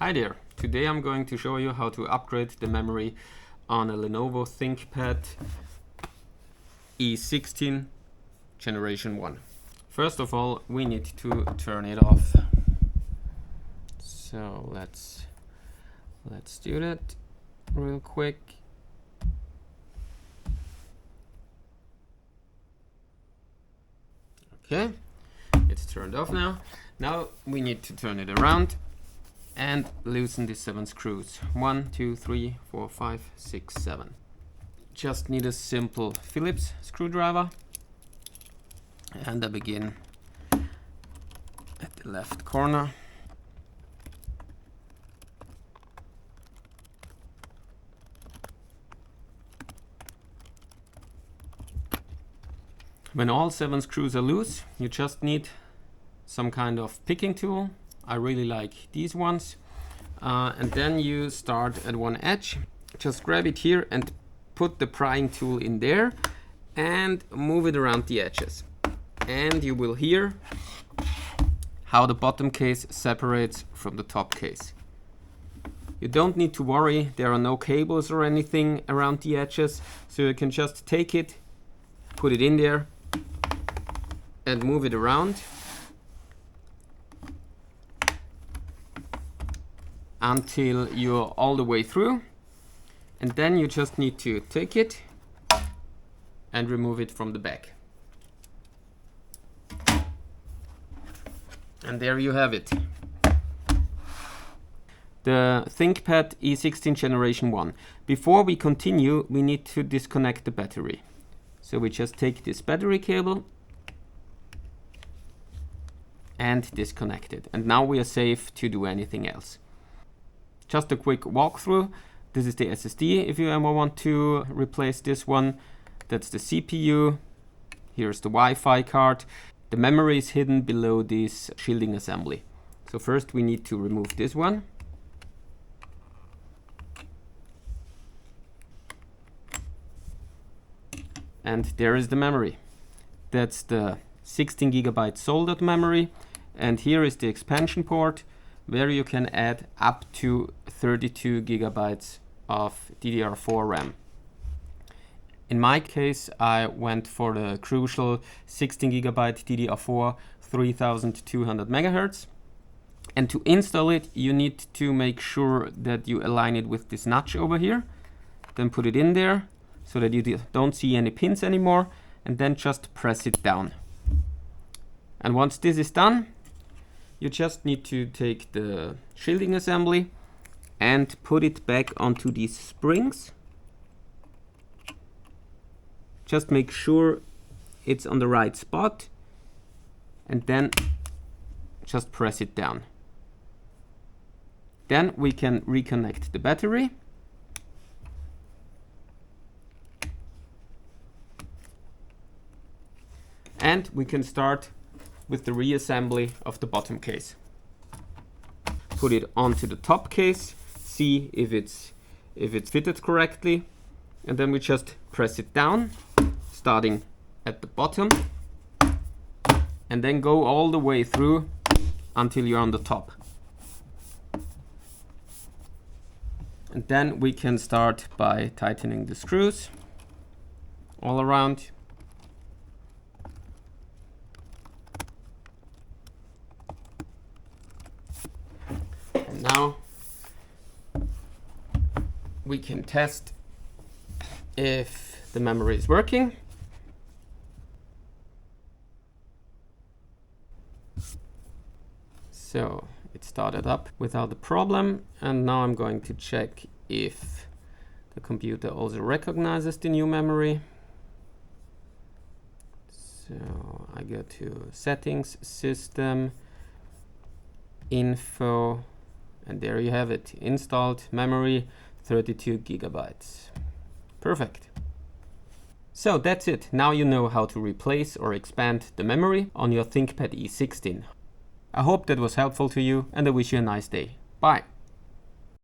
Hi there! Today I'm going to show you how to upgrade the memory on a Lenovo ThinkPad E16 Generation 1. First of all, we need to turn it off. So let's do that real quick. Okay, it's turned off now. Now we need to turn it around and loosen the 7 screws. 1, 2, 3, 4, 5, 6, 7. Just need a simple Phillips screwdriver. And I begin at the left corner. When all 7 screws are loose, you just need some kind of picking tool. I really like these ones. And then you start at one edge. Just grab it here and put the prying tool in there and move it around the edges. And you will hear how the bottom case separates from the top case. You don't need to worry, there are no cables or anything around the edges, so you can just take it, put it in there and move it around until you're all the way through, and then you just need to take it and remove it from the back. And there you have it. The ThinkPad E16 Generation 1. Before we continue, we need to disconnect the battery. So we just take this battery cable and disconnect it. And now we are safe to do anything else. Just a quick walkthrough. This is the SSD if you ever want to replace this one. That's the CPU. Here's the Wi-Fi card. The memory is hidden below this shielding assembly. So first we need to remove this one. And there is the memory. That's the 16 GB soldered memory. And here is the expansion port, where you can add up to 32 GB of DDR4 RAM. In my case, I went for the crucial 16 GB DDR4 3200 MHz. And to install it, you need to make sure that you align it with this notch over here. Then put it in there so that you don't see any pins anymore, and then just press it down. And once this is done, you just need to take the shielding assembly and put it back onto these springs. Just make sure it's on the right spot and then just press it down. Then we can reconnect the battery. And we can start with the reassembly of the bottom case. Put it onto the top case, see if it's fitted correctly, and then we just press it down, starting at the bottom, and then go all the way through until you're on the top. And then we can start by tightening the screws all around. Now we can test if the memory is working. So it started up without a problem, and now I'm going to check if the computer also recognizes the new memory. So I go to Settings, System, Info, and there you have it, installed memory 32 GB. Perfect. So that's it. Now you know how to replace or expand the memory on your ThinkPad E16. I hope that was helpful to you, and I wish you a nice day. Bye.